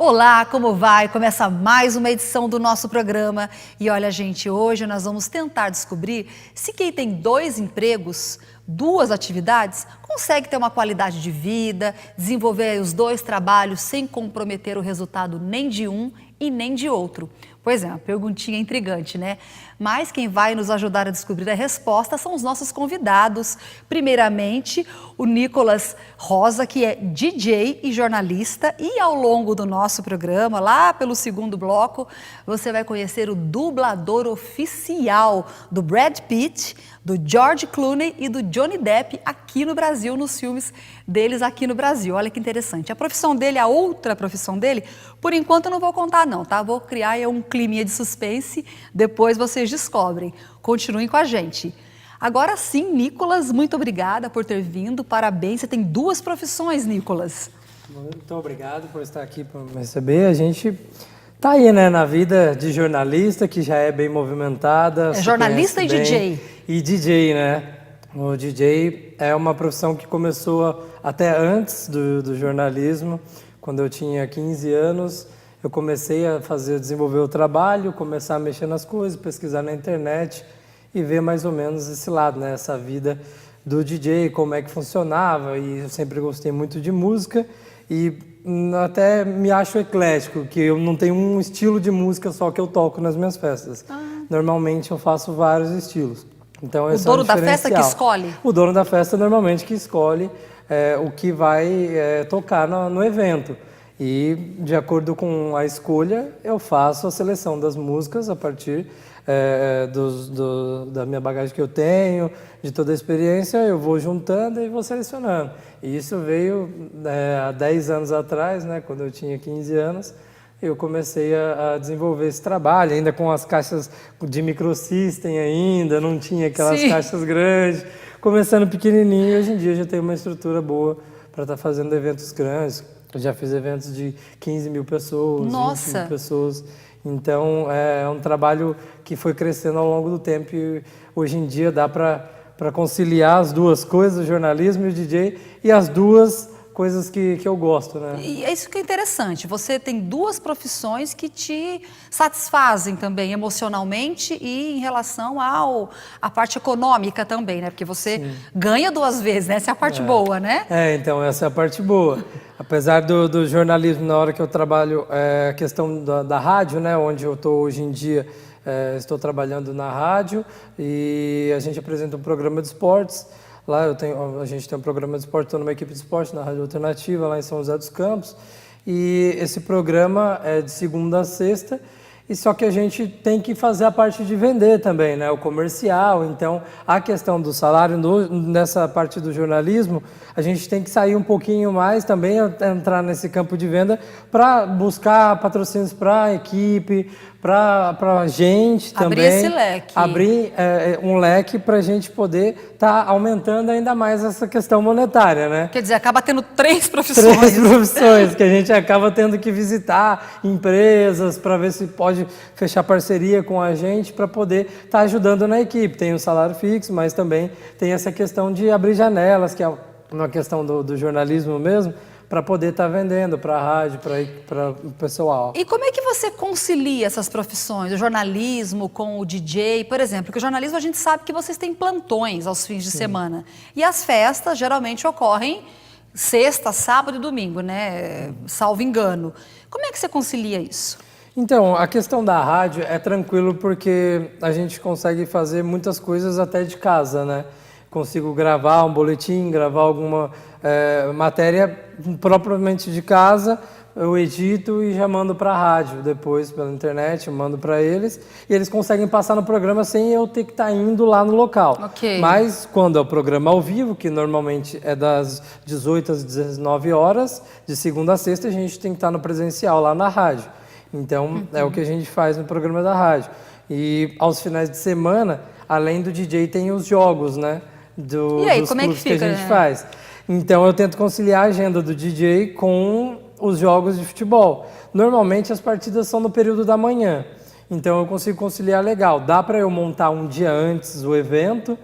Olá, como vai? Começa mais uma edição do nosso programa. E olha, gente, hoje nós vamos tentar descobrir se quem tem 2 empregos, 2 atividades, consegue ter uma qualidade de vida, desenvolver os 2 trabalhos sem comprometer o resultado nem de um e nem de outro. Pois é, uma perguntinha intrigante, né? Mas quem vai nos ajudar a descobrir a resposta são os nossos convidados. Primeiramente, o Nicolas Rosa, que é DJ e jornalista, e ao longo do nosso programa, lá pelo segundo bloco, você vai conhecer o dublador oficial do Brad Pitt, do George Clooney e do Johnny Depp aqui no Brasil, nos filmes deles aqui no Brasil. Olha que interessante. A profissão dele, a outra profissão dele, por enquanto eu não vou contar não, tá? Vou criar um climinha de suspense, depois vocês descobrem. Continuem com a gente. Agora sim, Nicolas, muito obrigada por ter vindo, parabéns. Você tem 2 profissões, Nicolas. Muito obrigado por estar aqui para me receber. A gente tá aí, né, na vida de jornalista, que já é bem movimentada. É jornalista e bem, DJ. E DJ, né? O DJ é uma profissão que começou até antes do jornalismo. Quando eu tinha 15 anos, eu comecei a desenvolver o trabalho, começar a mexer nas coisas, pesquisar na internet e ver mais ou menos esse lado, né? Essa vida do DJ, como é que funcionava. E eu sempre gostei muito de música e até me acho eclético, que eu não tenho um estilo de música só que eu toco nas minhas festas. Normalmente eu faço vários estilos. Então, o dono da festa que escolhe? O dono da festa normalmente que escolhe o que vai tocar no evento. E, de acordo com a escolha, eu faço a seleção das músicas a partir da minha bagagem que eu tenho, de toda a experiência, eu vou juntando e vou selecionando. E isso veio há 10 anos atrás, né, quando eu tinha 15 anos, eu comecei a desenvolver esse trabalho, ainda com as caixas de microsystem ainda, não tinha aquelas caixas grandes, começando pequenininho, e hoje em dia já tenho uma estrutura boa para estar fazendo eventos grandes. Eu já fiz eventos de 15 mil pessoas, 20 mil pessoas. Então, é um trabalho que foi crescendo ao longo do tempo e hoje em dia dá para conciliar as 2 coisas, o jornalismo e o DJ, e as 2 coisas que eu gosto, né? E é isso que é interessante, você tem 2 profissões que te satisfazem também emocionalmente e em relação à parte econômica também, né? Porque você ganha 2 vezes, né? Essa é a parte boa, né? Então essa é a parte boa. Apesar do jornalismo, na hora que eu trabalho, a questão da rádio, né? Onde eu estou hoje em dia, estou trabalhando na rádio e a gente apresenta um programa de esportes. Lá a gente tem um programa de esporte, estou numa equipe de esporte na Rádio Alternativa, lá em São José dos Campos. E esse programa é de segunda a sexta, e só que a gente tem que fazer a parte de vender também, né? O comercial. Então, a questão do salário, nessa parte do jornalismo, a gente tem que sair um pouquinho mais também, entrar nesse campo de venda para buscar patrocínios para a equipe, para a gente também. Abrir esse leque. Abrir um leque para a gente poder estar aumentando ainda mais essa questão monetária, né? Quer dizer, acaba tendo 3 profissões. 3 profissões, que a gente acaba tendo que visitar empresas para ver se pode fechar parceria com a gente para poder estar ajudando na equipe. Tem o salário fixo, mas também tem essa questão de abrir janelas, que é uma questão do jornalismo mesmo, para poder estar vendendo para a rádio, para o pessoal. E como é que você concilia essas profissões, o jornalismo com o DJ, por exemplo? Porque o jornalismo a gente sabe que vocês têm plantões aos fins de semana. E as festas geralmente ocorrem sexta, sábado e domingo, né? Salvo engano. Como é que você concilia isso? Então, a questão da rádio é tranquilo porque a gente consegue fazer muitas coisas até de casa, né? Consigo gravar um boletim, gravar alguma matéria propriamente de casa, eu edito e já mando para a rádio depois pela internet, eu mando para eles e eles conseguem passar no programa sem eu ter que estar indo lá no local. Okay. Mas quando é o programa ao vivo, que normalmente é das 18 às 19 horas, de segunda a sexta, a gente tem que estar no presencial lá na rádio. Então, é o que a gente faz no programa da rádio. E aos finais de semana, além do DJ, tem os jogos, né? E aí, dos como é que clubes fica, que a gente né? faz. Então, eu tento conciliar a agenda do DJ com os jogos de futebol. Normalmente, as partidas são no período da manhã. Então, eu consigo conciliar legal. Dá para eu montar um dia antes o evento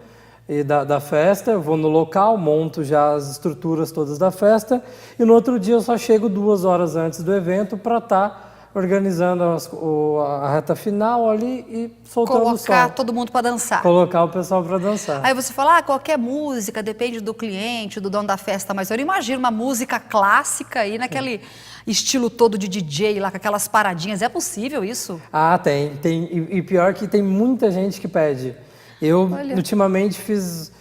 da festa, eu vou no local, monto já as estruturas todas da festa e no outro dia eu só chego 2 horas antes do evento para estar organizando a reta final ali e soltando o som. Colocar todo mundo para dançar. Colocar o pessoal para dançar. Aí você fala, qualquer música, depende do cliente, do dono da festa, mas eu não imagino uma música clássica aí naquele estilo todo de DJ lá, com aquelas paradinhas. É possível isso? Ah, tem. E pior que tem muita gente que pede. Eu, ultimamente, fiz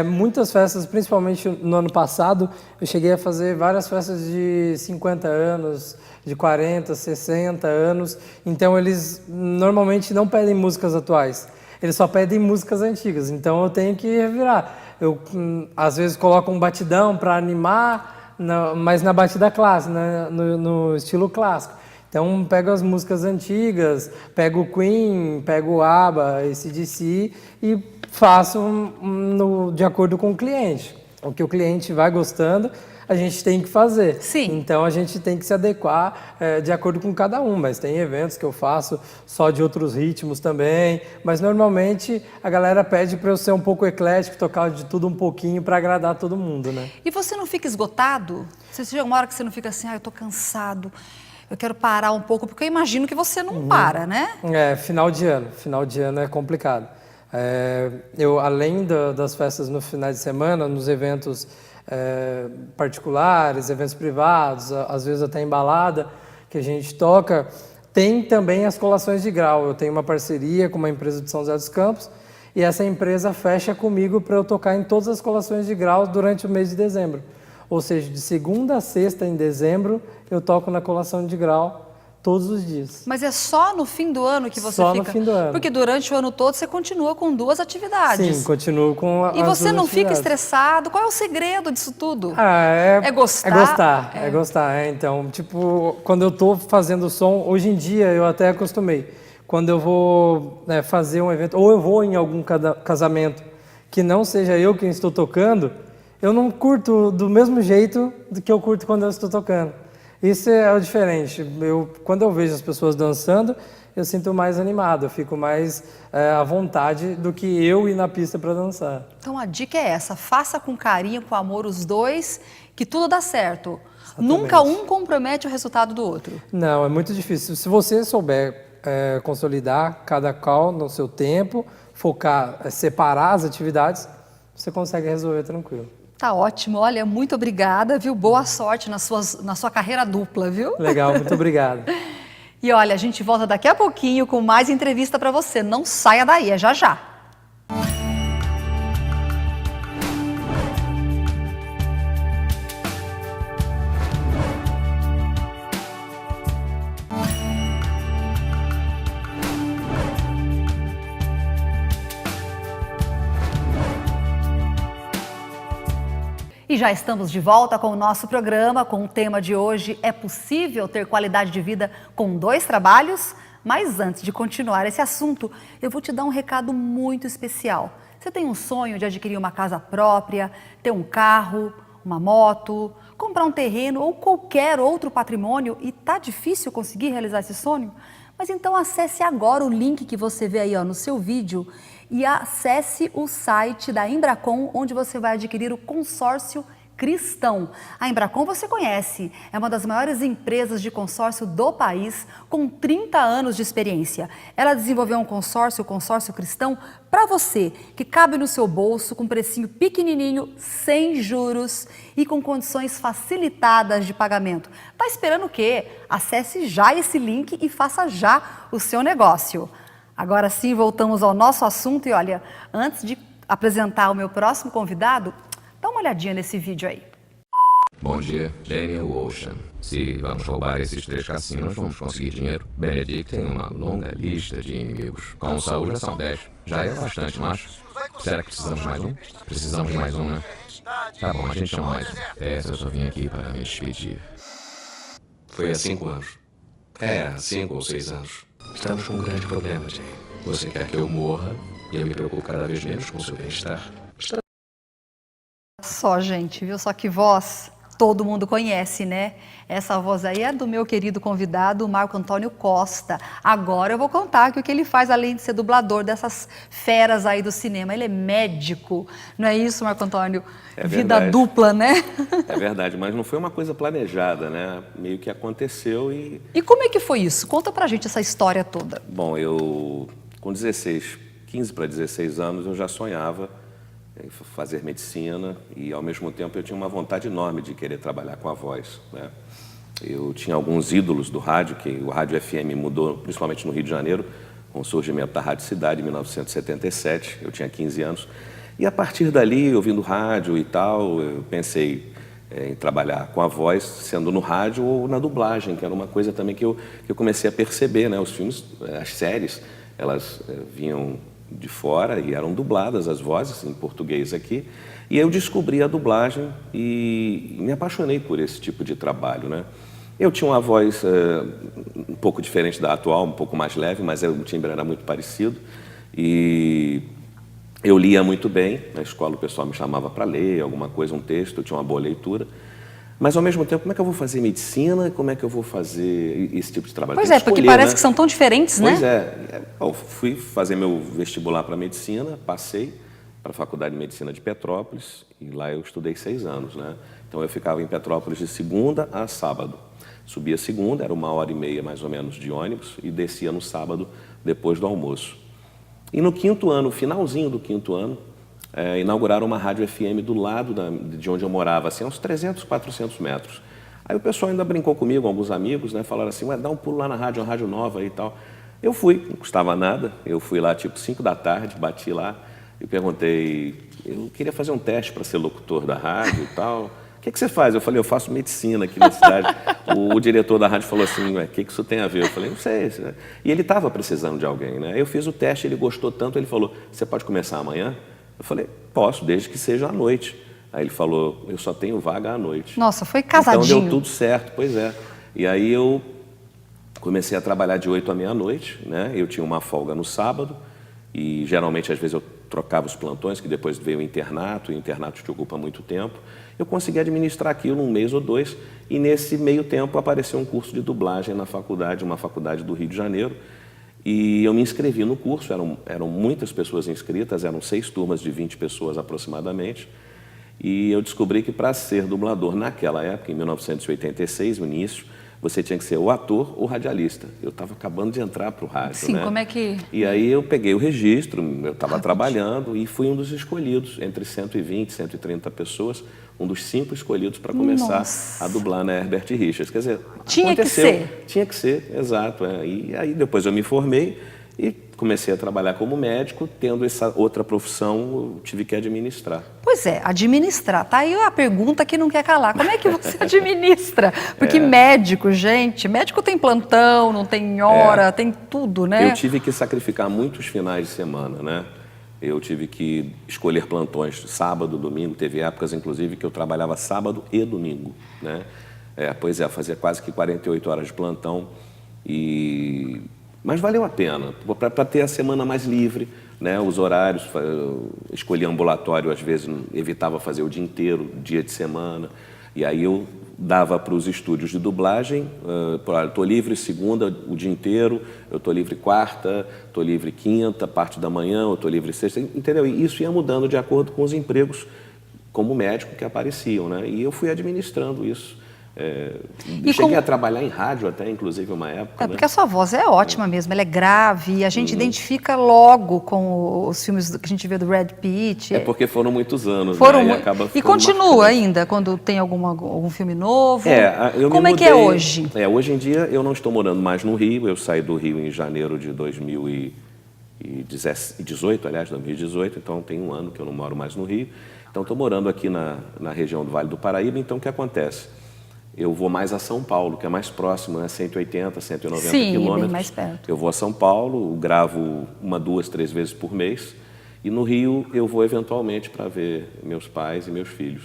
muitas festas, principalmente no ano passado, eu cheguei a fazer várias festas de 50 anos, de 40, 60 anos, então eles normalmente não pedem músicas atuais, eles só pedem músicas antigas, então eu tenho que revirar. Eu, às vezes, coloco um batidão para animar, mas na batida clássica, no estilo clássico. Então, pego as músicas antigas, pego o Queen, pego o ABBA, AC/DC e faço de acordo com o cliente. O que o cliente vai gostando, a gente tem que fazer. Sim. Então, a gente tem que se adequar de acordo com cada um. Mas tem eventos que eu faço só de outros ritmos também. Mas, normalmente, a galera pede para eu ser um pouco eclético, tocar de tudo um pouquinho para agradar todo mundo, né? E você não fica esgotado? Você chega uma hora que você não fica assim, eu tô cansado, eu quero parar um pouco, porque eu imagino que você não para, né? Final de ano é complicado. Eu, além das festas no final de semana, nos eventos particulares, eventos privados, às vezes até em balada, que a gente toca, tem também as colações de grau. Eu tenho uma parceria com uma empresa de São José dos Campos e essa empresa fecha comigo para eu tocar em todas as colações de grau durante o mês de dezembro. Ou seja, de segunda a sexta em dezembro, eu toco na colação de grau todos os dias. Mas é só no fim do ano que você Só fica? No fim do ano. Porque durante o ano todo você continua com 2 atividades. Sim, continuo com as 2 atividades. E você não fica estressado? Qual é o segredo disso tudo? É gostar? É gostar. Então, tipo, quando eu tô fazendo som, hoje em dia eu até acostumei. Quando eu vou fazer um evento, ou eu vou em algum casamento que não seja eu quem estou tocando, eu não curto do mesmo jeito do que eu curto quando eu estou tocando. Isso é o diferente. Quando eu vejo as pessoas dançando, eu sinto mais animado, eu fico mais à vontade do que eu ir na pista para dançar. Então a dica é essa, faça com carinho, com amor os dois, que tudo dá certo. Exatamente. Nunca um compromete o resultado do outro. Não, é muito difícil. Se você souber consolidar cada call no seu tempo, focar, separar as atividades, você consegue resolver tranquilo. Tá ótimo, olha, muito obrigada, viu? Boa sorte na sua carreira dupla, viu? Legal, muito obrigado. E olha, a gente volta daqui a pouquinho com mais entrevista para você. Não saia daí, é já já. E já estamos de volta com o nosso programa, com o tema de hoje, é possível ter qualidade de vida com 2 trabalhos? Mas antes de continuar esse assunto, eu vou te dar um recado muito especial. Você tem um sonho de adquirir uma casa própria, ter um carro, uma moto, comprar um terreno ou qualquer outro patrimônio e tá difícil conseguir realizar esse sonho? Mas então acesse agora o link que você vê aí no seu vídeo e acesse o site da Embracon, onde você vai adquirir o consórcio Cristão. A Embracon você conhece, é uma das maiores empresas de consórcio do país, com 30 anos de experiência. Ela desenvolveu um consórcio, o Consórcio Cristão, para você, que cabe no seu bolso, com precinho pequenininho, sem juros e com condições facilitadas de pagamento. Tá esperando o quê? Acesse já esse link e faça já o seu negócio. Agora sim, voltamos ao nosso assunto e olha, antes de apresentar o meu próximo convidado, dá uma olhadinha nesse vídeo aí. Bom dia, Daniel Ocean. Se vamos roubar esses 3 cassinos, vamos conseguir dinheiro. Benedict tem uma longa lista de inimigos. Com o Saul já são 10. Já é bastante, mas... Será que precisamos mais um? Precisamos de mais um, né? Tá bom, a gente chama mais um. Essa eu só vim aqui para me despedir. Foi há 5 anos. 5 ou 6 anos. Estamos com um grande problema, Jay. Você quer que eu morra e eu me preocupo cada vez menos com o seu bem-estar? Só, gente, viu? Só que voz. todo mundo conhece, né? Essa voz aí é do meu querido convidado, Marco Antônio Costa. Agora eu vou contar que o que ele faz, além de ser dublador dessas feras aí do cinema, ele é médico. Não é isso, Marco Antônio? É Vida verdade. dupla, né? É verdade, mas não foi uma coisa planejada, né? Meio que aconteceu e... E como é que foi isso? Conta pra gente essa história toda. Bom, eu com 15 para 16 anos, eu já sonhava em fazer medicina e, ao mesmo tempo, eu tinha uma vontade enorme de querer trabalhar com a voz, né? Eu tinha alguns ídolos do rádio, que o rádio FM mudou, principalmente no Rio de Janeiro, com o surgimento da Rádio Cidade, em 1977, eu tinha 15 anos. E, a partir dali, ouvindo rádio e tal, eu pensei em trabalhar com a voz, sendo no rádio ou na dublagem, que era uma coisa também que eu comecei a perceber, né? Os filmes, as séries, elas vinham de fora e eram dubladas as vozes em português aqui. E eu descobri a dublagem e me apaixonei por esse tipo de trabalho, né? Eu tinha uma voz um pouco diferente da atual, um pouco mais leve, mas o timbre era muito parecido. E eu lia muito bem. Na escola o pessoal me chamava para ler alguma coisa, um texto, eu tinha uma boa leitura. Mas, ao mesmo tempo, como é que eu vou fazer medicina? Como é que eu vou fazer esse tipo de trabalho? Pois é, porque parece que são tão diferentes, né? Pois é. Eu fui fazer meu vestibular para medicina, passei para a Faculdade de Medicina de Petrópolis e lá eu estudei 6 anos, né? Então, eu ficava em Petrópolis de segunda a sábado. Subia segunda, era 1h30 mais ou menos de ônibus e descia no sábado depois do almoço. E no 5º ano, finalzinho do 5º ano, inauguraram uma rádio FM do lado de onde eu morava, assim, a uns 300, 400 metros. Aí o pessoal ainda brincou comigo, alguns amigos, né, falaram assim, dá um pulo lá na rádio, uma rádio nova e tal. Eu fui, não custava nada, eu fui lá tipo 5 da tarde, bati lá e perguntei, eu queria fazer um teste para ser locutor da rádio e tal. O que você faz? Eu falei, eu faço medicina aqui na cidade. O diretor da rádio falou assim, o que isso tem a ver? Eu falei, não sei. E ele estava precisando de alguém, né? Eu fiz o teste, ele gostou tanto, ele falou, você pode começar amanhã? Eu falei, posso, desde que seja à noite. Aí ele falou, eu só tenho vaga à noite. Nossa, foi casadinho. Então deu tudo certo, pois é. E aí eu comecei a trabalhar de 8 à meia-noite, né? Eu tinha uma folga no sábado e geralmente às vezes eu trocava os plantões, que depois veio o internato, e o internato te ocupa muito tempo. Eu consegui administrar aquilo 1 mês ou 2 e nesse meio tempo apareceu um curso de dublagem na faculdade, uma faculdade do Rio de Janeiro. E eu me inscrevi no curso, eram muitas pessoas inscritas, eram 6 turmas de 20 pessoas aproximadamente. E eu descobri que para ser dublador naquela época, em 1986, no início, você tinha que ser ou ator ou radialista. Eu estava acabando de entrar para o rádio, Sim, né? como é que... E aí eu peguei o registro, eu estava trabalhando e fui um dos escolhidos, entre 120, 130 pessoas, um dos 5 escolhidos para começar a dublar na Herbert Richards. Quer dizer, tinha aconteceu. Que ser. Tinha que ser, exato. E aí depois eu me formei e comecei a trabalhar como médico, tendo essa outra profissão, eu tive que administrar. Pois é, administrar. Tá aí a pergunta que não quer calar. Como é que você administra? Porque médico, gente, médico tem plantão, não tem hora, tem tudo, né? Eu tive que sacrificar muitos finais de semana, né? Eu tive que escolher plantões sábado, domingo. Teve épocas, inclusive, que eu trabalhava sábado e domingo, né? Pois é, fazia quase que 48 horas de plantão Mas valeu a pena, para ter a semana mais livre, né? Os horários, eu escolhia ambulatório, às vezes evitava fazer o dia inteiro, dia de semana, e aí eu dava para os estúdios de dublagem, estou livre segunda o dia inteiro, eu estou livre quarta, estou livre quinta, parte da manhã, eu estou livre sexta, entendeu? E isso ia mudando de acordo com os empregos como médico que apareciam, né? E eu fui administrando isso. Cheguei a trabalhar em rádio até, inclusive, uma época. Porque a sua voz é ótima mesmo, ela é grave, e a gente identifica logo com os filmes que a gente vê do Brad Pitt. Porque foram muitos anos, né? E continua ainda, quando tem algum filme novo? Como é que é hoje? Hoje em dia eu não estou morando mais no Rio, eu saí do Rio em janeiro de 2018, aliás, 2018, então tem 1 ano que eu não moro mais no Rio. Então estou morando aqui na região do Vale do Paraíba, então o que acontece? Eu vou mais a São Paulo, que é mais próximo, né? 180, 190 quilômetros. Bem mais perto. Eu vou a São Paulo, gravo 1, 2, 3 vezes por mês. E no Rio eu vou eventualmente para ver meus pais e meus filhos.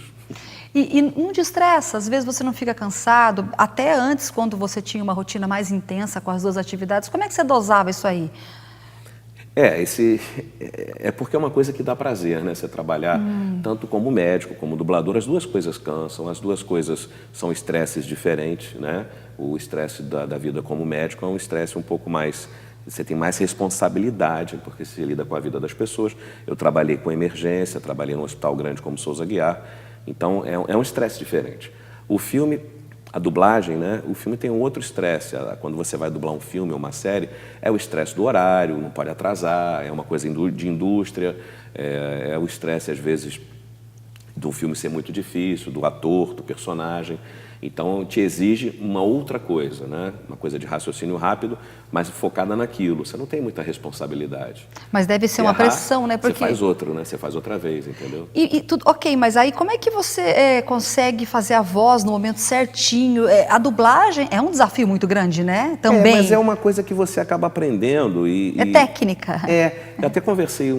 E não te estressa? Às vezes você não fica cansado? Até antes, quando você tinha uma rotina mais intensa com as 2 atividades, como é que você dosava isso aí? É porque é uma coisa que dá prazer, né? Você trabalhar tanto como médico, como dublador, as duas coisas cansam, as duas coisas são estresses diferentes, né? O estresse da vida como médico é um estresse um pouco mais... Você tem mais responsabilidade, porque você lida com a vida das pessoas. Eu trabalhei com emergência, trabalhei num hospital grande como Souza Aguiar, então é um estresse diferente. O filme... A dublagem, né? O filme tem um outro estresse. Quando você vai dublar um filme ou uma série, é o estresse do horário, não pode atrasar, é uma coisa de indústria, é o estresse, às vezes, do filme ser muito difícil, do ator, do personagem. Então, te exige uma outra coisa, né? Uma coisa de raciocínio rápido, mas focada naquilo. Você não tem muita responsabilidade. Mas deve ser uma pressão, né? Porque... Você faz outro, né? Você faz outra vez, entendeu? Ok, mas aí como é que você consegue fazer a voz no momento certinho? A dublagem é um desafio muito grande, né? Também. Mas é uma coisa que você acaba aprendendo e... É técnica. Eu até conversei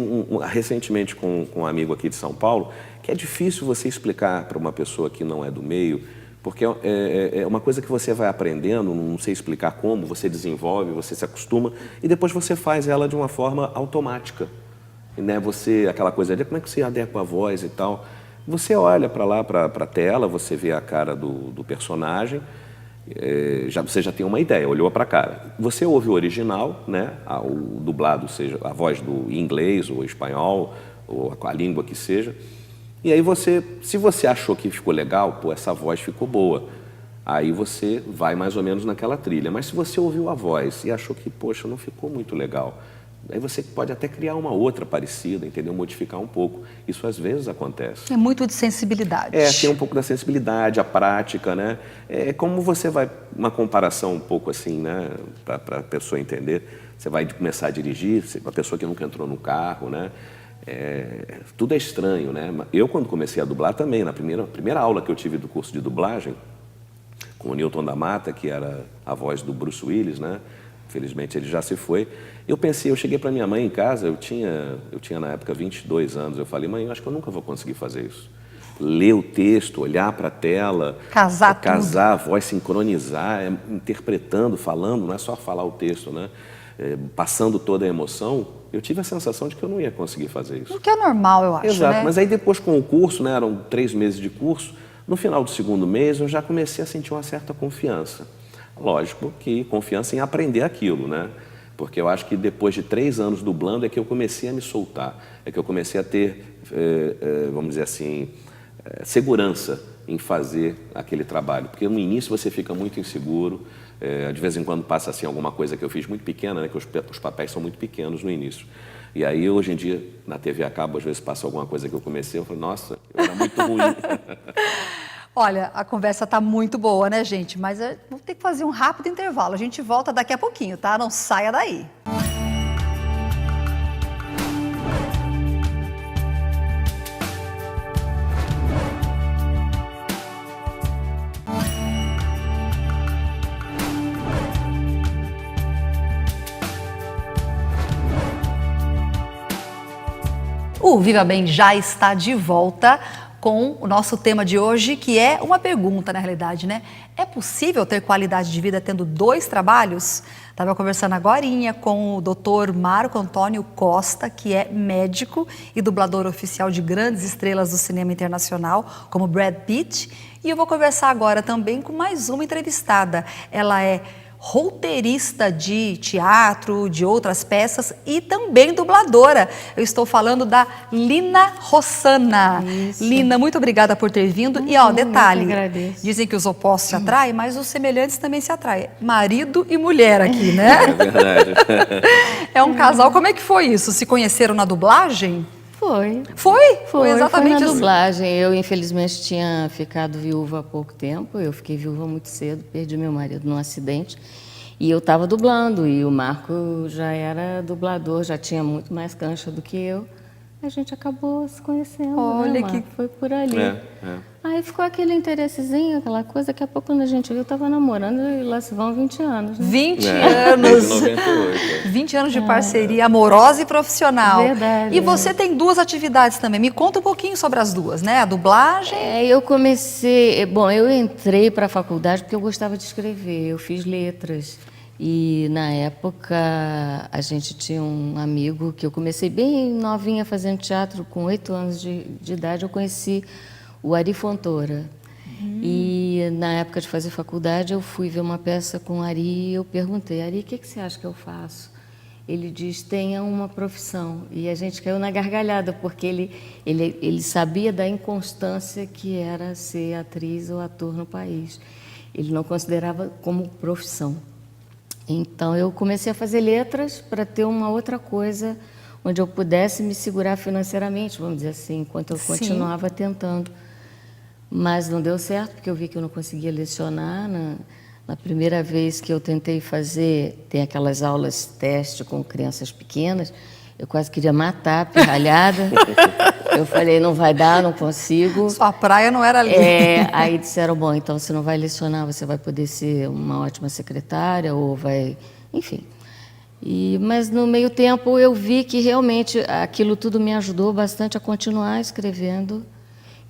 recentemente com um amigo aqui de São Paulo, que é difícil você explicar para uma pessoa que não é do meio, porque é uma coisa que você vai aprendendo, não sei explicar como, você desenvolve, você se acostuma e depois você faz ela de uma forma automática. Né? Aquela coisa de como é que você adequa a voz e tal. Você olha para lá, para a tela, você vê a cara do personagem, você já tem uma ideia, olhou para a cara. Você ouve o original, né? O dublado, seja a voz do inglês ou espanhol, ou a língua que seja. E aí se você achou que ficou legal, essa voz ficou boa, aí você vai mais ou menos naquela trilha. Mas se você ouviu a voz e achou que, poxa, não ficou muito legal, aí você pode até criar uma outra parecida, entendeu? Modificar um pouco. Isso às vezes acontece. É muito de sensibilidade. Tem um pouco da sensibilidade, a prática, né? É como você vai, uma comparação um pouco assim, né? Para a pessoa entender. Você vai começar a dirigir, uma pessoa que nunca entrou no carro, né? Tudo é estranho, né? Eu, quando comecei a dublar também, na primeira aula que eu tive do curso de dublagem, com o Newton da Mata, que era a voz do Bruce Willis, né? Infelizmente ele já se foi. Eu cheguei para minha mãe em casa, eu tinha na época 22 anos, eu falei, mãe, eu acho que eu nunca vou conseguir fazer isso. Ler o texto, olhar para a tela, casar a voz, sincronizar, interpretando, falando, não é só falar o texto, né? Passando toda a emoção, eu tive a sensação de que eu não ia conseguir fazer isso. O que é normal, eu acho, Exato, né? Mas aí depois com o curso, né, eram 3 meses de curso, no final do segundo mês eu já comecei a sentir uma certa confiança. Lógico que confiança em aprender aquilo, né? Porque eu acho que depois de 3 anos dublando é que eu comecei a me soltar, é que eu comecei a ter, vamos dizer assim, segurança em fazer aquele trabalho. Porque no início você fica muito inseguro, de vez em quando passa assim alguma coisa que eu fiz muito pequena, né, que os papéis são muito pequenos no início. E aí, hoje em dia, na TV a cabo, às vezes passa alguma coisa que eu comecei, eu falo, nossa, eu era muito ruim. Olha, a conversa tá muito boa, né, gente? Mas vou ter que fazer um rápido intervalo. A gente volta daqui a pouquinho, tá? Não saia daí. O Viva Bem já está de volta com o nosso tema de hoje, que é uma pergunta, na realidade, né? É possível ter qualidade de vida tendo 2 trabalhos? Estava conversando agorinha com o Dr. Marco Antônio Costa, que é médico e dublador oficial de grandes estrelas do cinema internacional, como Brad Pitt. E eu vou conversar agora também com mais uma entrevistada. Ela é roteirista de teatro, de outras peças e também dubladora. Eu estou falando da Lina Rossana. Isso. Lina, muito obrigada por ter vindo. E ó, detalhe, dizem que os opostos se atraem, mas os semelhantes também se atraem. Marido e mulher aqui, né? É verdade. É um casal. Como é que foi isso? Se conheceram na dublagem? Foi exatamente na assim. dublagem. Eu, infelizmente, tinha ficado viúva há pouco tempo. Eu fiquei viúva muito cedo, perdi meu marido num acidente. E eu estava dublando, e o Marco já era dublador, já tinha muito mais cancha do que eu. A gente acabou se conhecendo, Olha né, Marco? Foi por ali. Aí ficou aquele interessezinho, aquela coisa. Daqui a pouco, quando a gente viu, eu estava namorando e lá se vão 20 anos. Né? 20 anos! 98. 20 anos de parceria amorosa e profissional. Verdade. E você tem 2 atividades também. Me conta um pouquinho sobre as 2, né? A dublagem. Eu comecei... Bom, eu entrei para a faculdade porque eu gostava de escrever. Eu fiz letras. E na época a gente tinha um amigo que eu comecei bem novinha fazendo teatro, com 8 anos de idade eu conheci o Ari Fontoura. E na época de fazer faculdade eu fui ver uma peça com o Ari e eu perguntei, Ari, o que você acha que eu faço? Ele diz, tenha uma profissão. E a gente caiu na gargalhada, porque ele sabia da inconstância que era ser atriz ou ator no país. Ele não considerava como profissão. Então, eu comecei a fazer letras para ter uma outra coisa onde eu pudesse me segurar financeiramente, vamos dizer assim, enquanto eu continuava tentando. Mas não deu certo, porque eu vi que eu não conseguia lecionar. Na primeira vez que eu tentei fazer, tem aquelas aulas teste com crianças pequenas, eu quase queria matar a pirralhada. Eu falei, não vai dar, não consigo. Sua praia não era ali. Aí disseram, bom, então você não vai lecionar, você vai poder ser uma ótima secretária, ou vai... Enfim. Mas no meio tempo eu vi que realmente aquilo tudo me ajudou bastante a continuar escrevendo.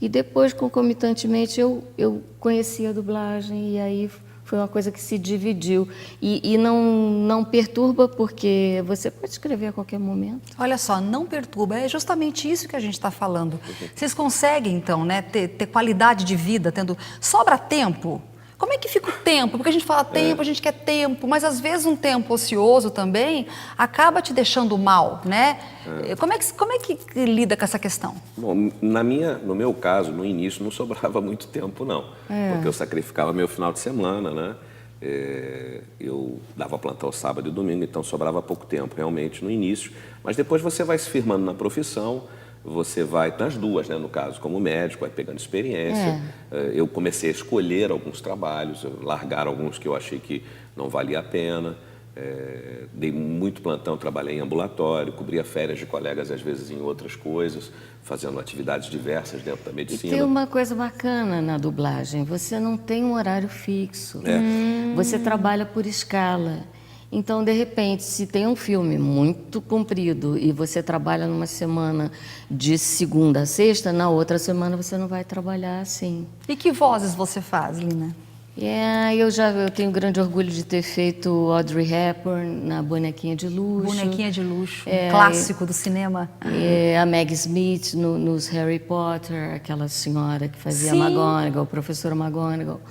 E depois, concomitantemente, eu conheci a dublagem e aí foi uma coisa que se dividiu. E não perturba, porque você pode escrever a qualquer momento. Olha só, não perturba, é justamente isso que a gente está falando. Vocês conseguem, então, né, ter qualidade de vida, sobra tempo? Como é que fica o tempo? Porque a gente fala tempo, a gente quer tempo, mas às vezes um tempo ocioso também acaba te deixando mal, né? Como é que lida com essa questão? Bom, no meu caso, no início, não sobrava muito tempo, não. Porque eu sacrificava meu final de semana, né? Eu dava plantão sábado e domingo, então sobrava pouco tempo, realmente, no início. Mas depois você vai se firmando na profissão, você vai, nas duas, né, no caso, como médico, vai pegando experiência. Eu comecei a escolher alguns trabalhos, largar alguns que eu achei que não valia a pena. Dei muito plantão, trabalhei em ambulatório, cobria férias de colegas, às vezes, em outras coisas, fazendo atividades diversas dentro da medicina. E tem uma coisa bacana na dublagem, você não tem um horário fixo, você trabalha por escala. Então, de repente, se tem um filme muito comprido e você trabalha numa semana de segunda a sexta, na outra semana você não vai trabalhar assim. E que vozes você faz, Lina? Eu tenho grande orgulho de ter feito Audrey Hepburn na Bonequinha de Luxo. Bonequinha de Luxo, um clássico do cinema. A Meg Smith nos Harry Potter, aquela senhora que fazia McGonagall, a professora McGonagall.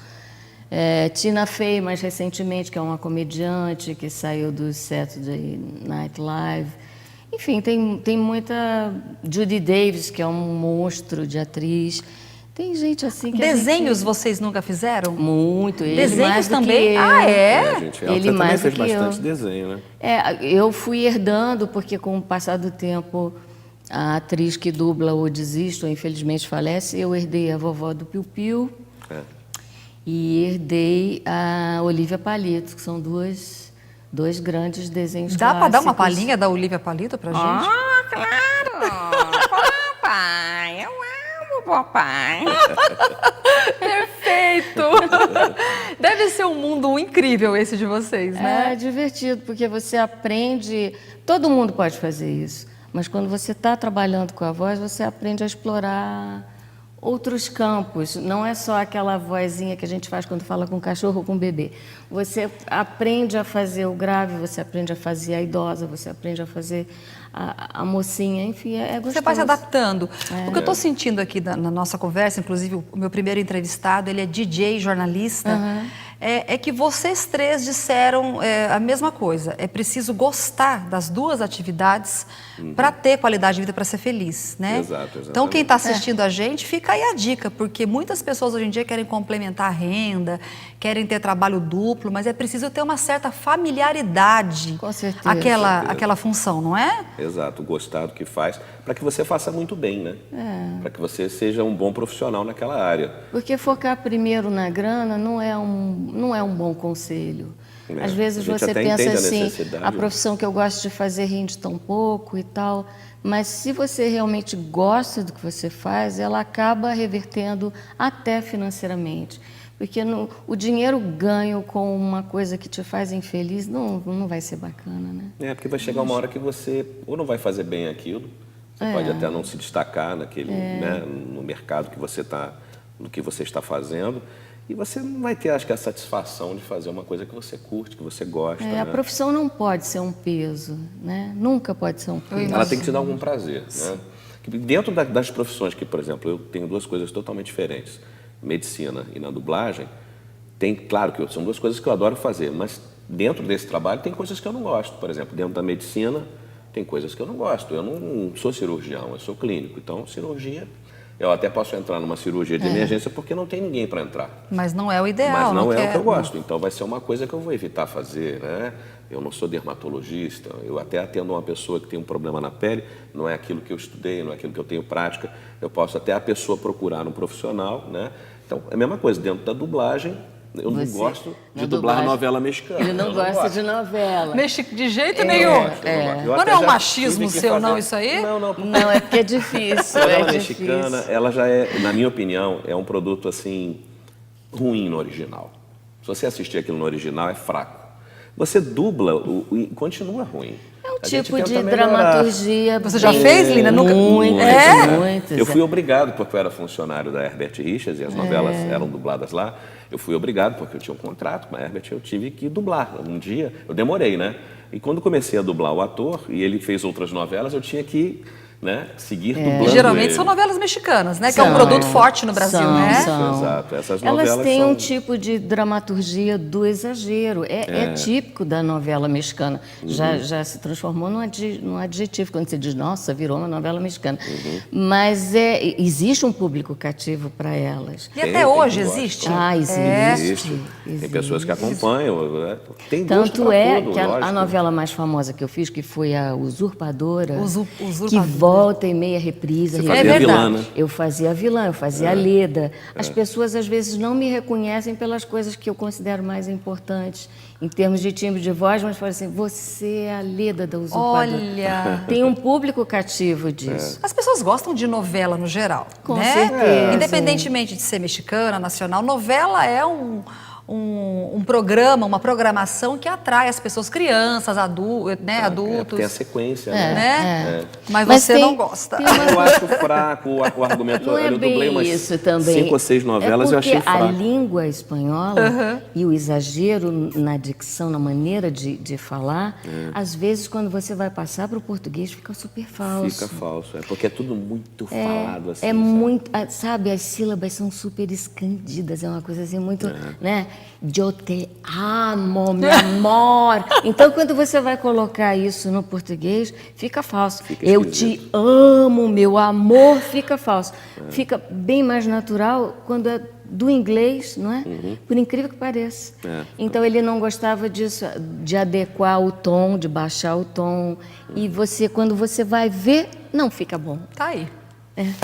Tina Fey, mais recentemente, que é uma comediante que saiu do Saturday Night Live. Enfim, tem muita... Judy Davis, que é um monstro de atriz. Tem gente assim que Desenhos vocês nunca fizeram? Muito. Ele Desenhos mais do também? que eu. Ele mais também fez bastante desenho, né? Eu fui herdando, porque com o passar do tempo, a atriz que dubla ou desiste, ou infelizmente falece, eu herdei a vovó do Piu Piu. E herdei a Olivia Palito, que são dois grandes desenhos Dá para dar uma palhinha da Olivia Palito pra gente? Claro! Papai, eu amo papai. Perfeito! Deve ser um mundo incrível esse de vocês, né? É divertido, porque você aprende... Todo mundo pode fazer isso, mas quando você está trabalhando com a voz, você aprende a explorar outros campos. Não é só aquela vozinha que a gente faz quando fala com o cachorro ou com o bebê. Você aprende a fazer o grave, você aprende a fazer a idosa, você aprende a fazer a mocinha, enfim, é gostoso. Você vai se adaptando. O que eu estou sentindo aqui na nossa conversa, inclusive o meu primeiro entrevistado, ele é DJ, jornalista, é que vocês três disseram a mesma coisa. É preciso gostar das duas atividades para ter qualidade de vida, para ser feliz, né? Exatamente. Então, quem está assistindo a gente, fica aí a dica, porque muitas pessoas hoje em dia querem complementar a renda, querem ter trabalho duplo, mas é preciso ter uma certa familiaridade. Com certeza. Aquela função, não é? Exato, gostar do que faz, para que você faça muito bem, né? Para que você seja um bom profissional naquela área. Porque focar primeiro na grana não é um bom conselho. Às vezes você pensa assim, a profissão que eu gosto de fazer rende tão pouco e tal, mas se você realmente gosta do que você faz, ela acaba revertendo até financeiramente. Porque o dinheiro ganho com uma coisa que te faz infeliz não vai ser bacana, né? Porque vai chegar uma hora que você ou não vai fazer bem aquilo, você pode até não se destacar naquele, né, no mercado que você está, no que você está fazendo, e você não vai ter, acho que, a satisfação de fazer uma coisa que você curte, que você gosta. A né? profissão não pode ser um peso, né? Nunca pode ser um peso. Ela tem que te dar algum prazer. Né? Dentro das profissões que, por exemplo, eu tenho duas coisas totalmente diferentes, medicina e na dublagem, tem, claro que são duas coisas que eu adoro fazer, mas dentro desse trabalho tem coisas que eu não gosto. Por exemplo, dentro da medicina tem coisas que eu não gosto. Eu não sou cirurgião, eu sou clínico. Então, cirurgia, eu até posso entrar numa cirurgia de emergência porque não tem ninguém para entrar. Mas não é o ideal. Mas não é o que eu quero. gosto. Então, vai ser uma coisa que eu vou evitar fazer, né? Eu não sou dermatologista, eu até atendo uma pessoa que tem um problema na pele, não é aquilo que eu estudei, não é aquilo que eu tenho prática. Eu posso até a pessoa procurar um profissional, né? Então, é a mesma coisa, dentro da dublagem, eu não Você, gosto na de dublar dublagem, novela mexicana. Ele não gosta de novela. De jeito nenhum. Eu Mas até não é um já machismo tive que seu, fazer- não, isso aí? Não, Não, é porque é difícil. A novela é mexicana, difícil. ela já é, na minha opinião, é um produto assim ruim no original. Se você assistir aquilo no original, é fraco. Você dubla e continua ruim. É um A gente tipo tenta de melhorar. dramaturgia. Você já bem- fez, Lina? Nunca? Muitas, É? muitas. Eu fui obrigado, porque eu era funcionário da Herbert Richards e as novelas eram dubladas lá. Eu fui obrigado, porque eu tinha um contrato com a Herbert, eu tive que dublar. Um dia, eu demorei, né? E quando comecei a dublar o ator, e ele fez outras novelas, eu tinha que, né, seguir dublando Geralmente ele. são novelas mexicanas, né? Que é um São. produto forte no Brasil, São, né? são. Exato, essas Elas novelas têm são... um tipo de dramaturgia do exagero. É típico da novela mexicana. Já se transformou num adjetivo, quando você diz, nossa, virou uma novela mexicana. Mas existe um público cativo para elas. E Tem, até tem hoje quem gosta. existe. Existe. Tem pessoas que acompanham. Né? Tem gosto Tanto pra é tudo, que a lógico. novela mais famosa que eu fiz, que foi a Usurpadora, Usurpadora. que volta e meia reprisa. Você reprisa. fazia É verdade. vilã, né? Eu fazia a vilã, eu fazia a Leda. As pessoas às vezes não me reconhecem pelas coisas que eu considero mais importantes em termos de timbre de voz, mas falam assim, você é a Leda da Usurpadora. Olha. Tem um público cativo disso. As pessoas gostam de novela no geral, Com né? certeza. Independentemente de ser mexicana, nacional, novela é um programa, uma programação que atrai as pessoas, crianças, adultos, Tem a sequência, né? né? Mas Mas você tem- não gosta. tem uma- Eu acho fraco o argumento. Não é eu dublei bem umas isso também. 5 ou 6 novelas e eu achei porque a fraco. língua espanhola e o exagero na dicção, na maneira de falar, às vezes quando você vai passar para o português fica super falso. Fica falso, porque é tudo muito falado assim. É sabe? muito, sabe, as sílabas são super escandidas, é uma coisa assim muito, né? Eu te amo, meu amor. Então, quando você vai colocar isso no português, fica falso. Fica Eu esquisito. te amo, meu amor, fica falso. Fica bem mais natural quando é do inglês, não é? Por incrível que pareça. Então, ele não gostava disso, de adequar o tom, de baixar o tom. E você, quando você vai ver, não fica bom. Tá aí.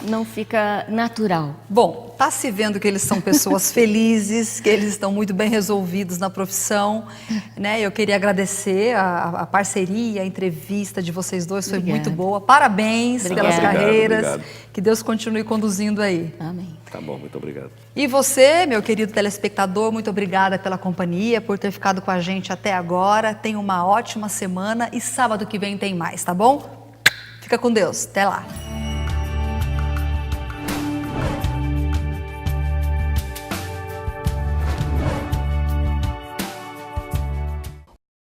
Não fica natural. Bom, tá se vendo que eles são pessoas felizes, que eles estão muito bem resolvidos na profissão, né? Eu queria agradecer a parceria, a entrevista de vocês dois, foi Obrigada. muito boa. Parabéns pelas Obrigada. carreiras. Obrigado. Que Deus continue conduzindo aí. Amém. Tá bom, muito obrigado. E você, meu querido telespectador, muito obrigada pela companhia, por ter ficado com a gente até agora. Tenha uma ótima semana e sábado que vem tem mais, tá bom? Fica com Deus. Até lá.